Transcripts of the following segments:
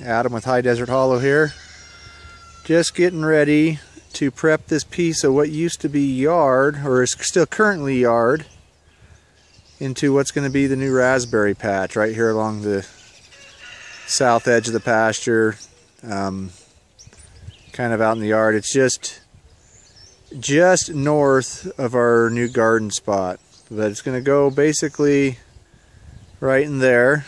Adam with High Desert Hollow here. Just getting ready to prep this piece of what used to be yard, or is still currently yard, into what's going to be the new raspberry patch right here along the south edge of the pasture, kind of out in the yard. It's just north of our new garden spot, but it's going to go basically right in there.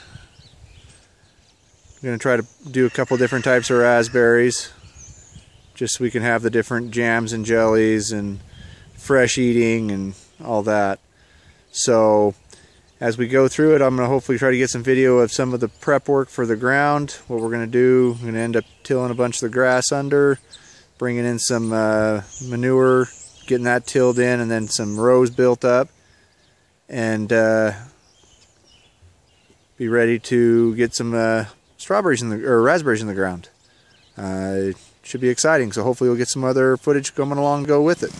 I'm going to try to do a couple different types of raspberries, just so we can have the different jams and jellies and fresh eating and all that. So as we go through it, I'm going to hopefully try to get some video of some of the prep work for the ground. What we're going to do, I'm going to end up tilling a bunch of the grass under, bringing in some manure, getting that tilled in, and then some rows built up, and be ready to get some strawberries or raspberries in the ground. It should be exciting, so hopefully we'll get some other footage coming along to go with it.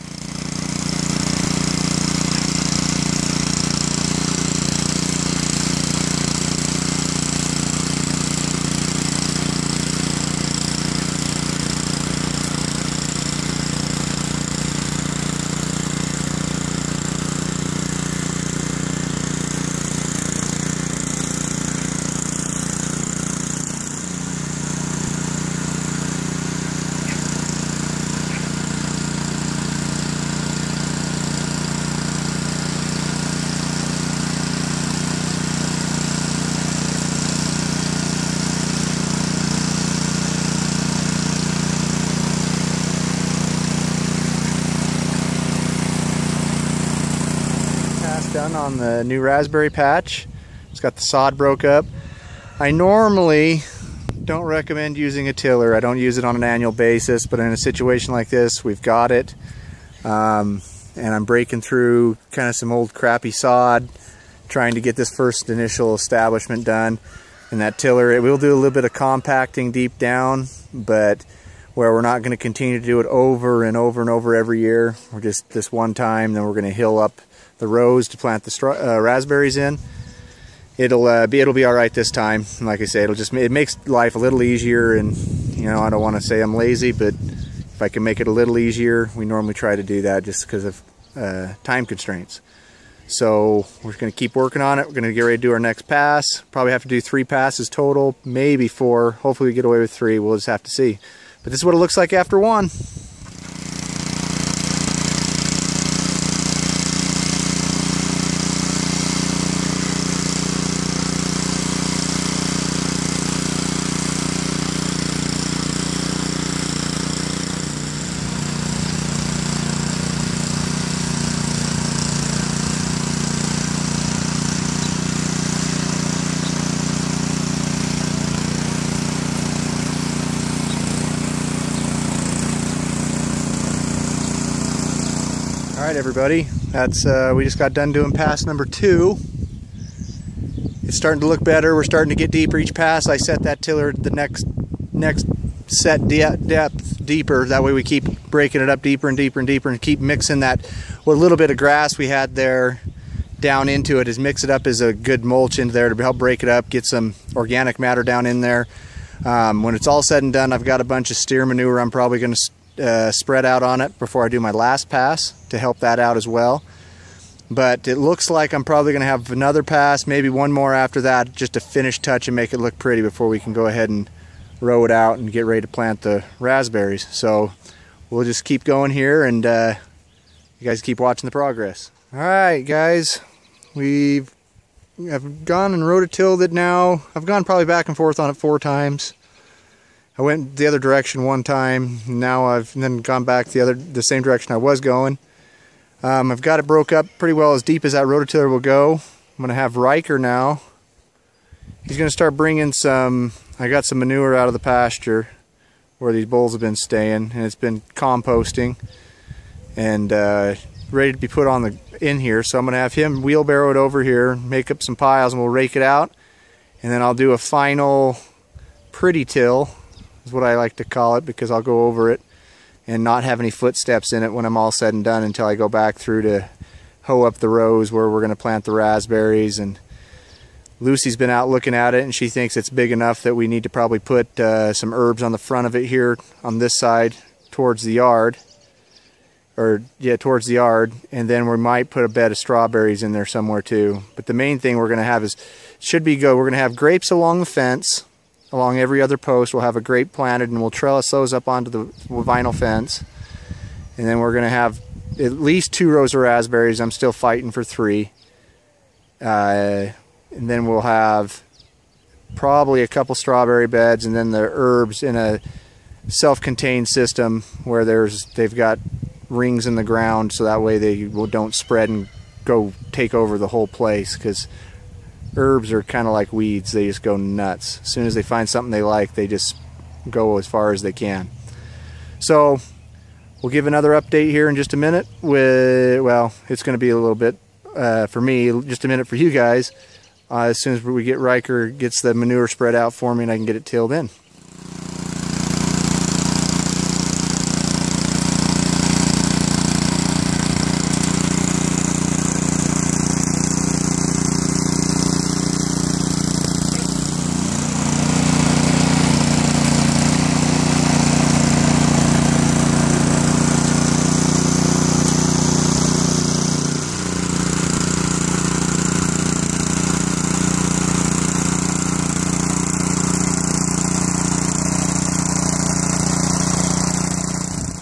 Done on the new raspberry patch. It's got the sod broke up. I normally don't recommend using a tiller. I don't use it on an annual basis, but in a situation like this, we've got it. And I'm breaking through kind of some old crappy sod, trying to get this first initial establishment done. And that tiller, it will do a little bit of compacting deep down, but where we're not going to continue to do it over and over and over every year. We're just this one time, then we're going to hill up the rows to plant the raspberries in. It'll be all right this time. And like I say, it makes life a little easier. And you know, I don't want to say I'm lazy, but if I can make it a little easier, we normally try to do that just because of time constraints. So we're going to keep working on it. We're going to get ready to do our next pass. Probably have to do 3 passes total, maybe 4. Hopefully we get away with 3. We'll just have to see. But this is what it looks like after 1. Alright everybody, that's we just got done doing pass number 2. It's starting to look better. We're starting to get deeper each pass. I set that tiller the next set depth deeper. That way we keep breaking it up deeper and deeper and deeper, and keep mixing that what little bit of grass we had there down into it. Is mix it up as a good mulch into there to help break it up, get some organic matter down in there. When it's all said and done, I've got a bunch of steer manure I'm probably going to spread out on it before I do my last pass to help that out as well. But it looks like I'm probably going to have another pass, maybe one more after that, just to finish touch and make it look pretty before we can go ahead and row it out and get ready to plant the raspberries. So we'll just keep going here, and you guys keep watching the progress. Alright guys, I've gone and rototilled it now. I've gone probably back and forth on it 4 times. I went the other direction one time. Now I've then gone back the same direction I was going. I've got it broke up pretty well as deep as that rototiller will go. I'm going to have Riker now. He's going to start bringing some. I got some manure out of the pasture where these bulls have been staying, and it's been composting and ready to be put on in here. So I'm going to have him wheelbarrow it over here, make up some piles, and we'll rake it out. And then I'll do a final pretty till, is what I like to call it, because I'll go over it and not have any footsteps in it when I'm all said and done, until I go back through to hoe up the rows where we're going to plant the raspberries and Lucy's been out looking at it, and she thinks it's big enough that we need to probably put some herbs on the front of it here on this side towards the yard. Or, yeah, towards the yard. And then we might put a bed of strawberries in there somewhere too. But the main thing we're going to have is, we're going to have grapes along the fence. Along every other post, we'll have a grape planted, and we'll trellis those up onto the vinyl fence. And then we're going to have at least 2 rows of raspberries. I'm still fighting for 3. And then we'll have probably a couple strawberry beds, and then the herbs in a self-contained system where they've got rings in the ground, so that way they don't spread and go take over the whole place, because herbs are kind of like weeds. They just go nuts. As soon as they find something they like, they just go as far as they can. So we'll give another update here in just a minute. Well, it's going to be a little bit for me, just a minute for you guys. As soon as we get Riker gets the manure spread out for me and I can get it tilled in.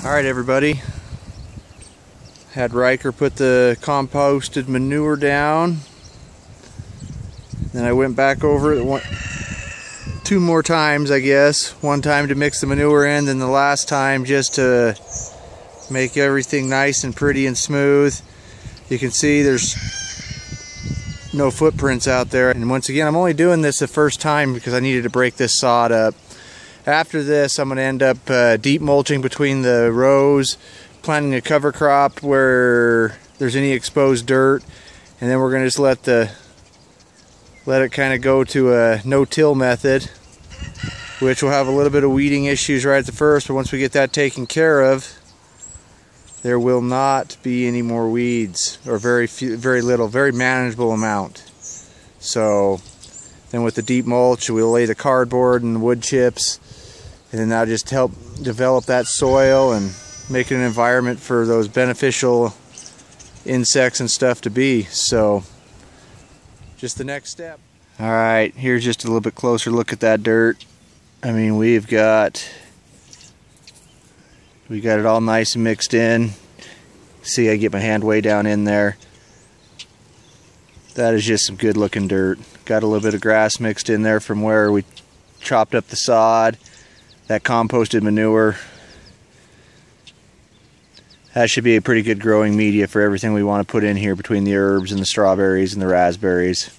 Alright everybody, had Riker put the composted manure down, then I went back over it 2 more times, I guess. One time to mix the manure in, then the last time just to make everything nice and pretty and smooth. You can see there's no footprints out there, and once again I'm only doing this the first time because I needed to break this sod up. After this, I'm going to end up deep mulching between the rows, planting a cover crop where there's any exposed dirt, and then we're going to just let it kind of go to a no-till method, which will have a little bit of weeding issues right at the first, but once we get that taken care of, there will not be any more weeds, or very little, very manageable amount. So then with the deep mulch, we'll lay the cardboard and the wood chips, and then that'll just help develop that soil and make it an environment for those beneficial insects and stuff to be. So just the next step. Alright, here's just a little bit closer look at that dirt. I mean, we got it all nice and mixed in. See, I get my hand way down in there. That is just some good looking dirt. Got a little bit of grass mixed in there from where we chopped up the sod. That composted manure. That should be a pretty good growing media for everything we want to put in here between the herbs and the strawberries and the raspberries.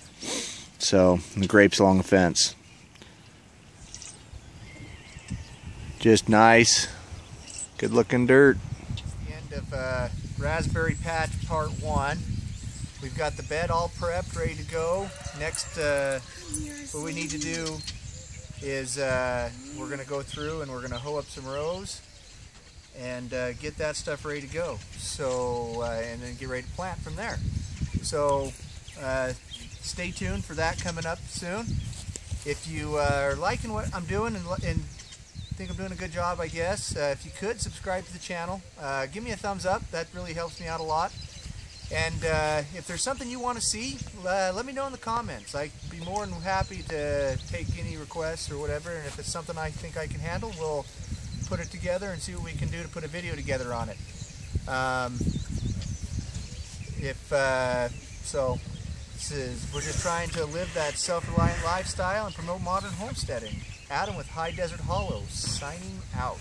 So, and the grapes along the fence. Just nice, good looking dirt. End of Raspberry Patch Part 1. We've got the bed all prepped, ready to go. Next, what we need to do is we're going to go through and we're going to hoe up some rows and get that stuff ready to go. So, and then get ready to plant from there. So, stay tuned for that coming up soon. If you are liking what I'm doing and think I'm doing a good job, I guess, if you could subscribe to the channel, give me a thumbs up. That really helps me out a lot. And if there's something you want to see, let me know in the comments. I'd be more than happy to take any requests or whatever, and if it's something I think I can handle, we'll put it together and see what we can do to put a video together on it. We're just trying to live that self-reliant lifestyle and promote modern homesteading. Adam with High Desert Hollow, signing out.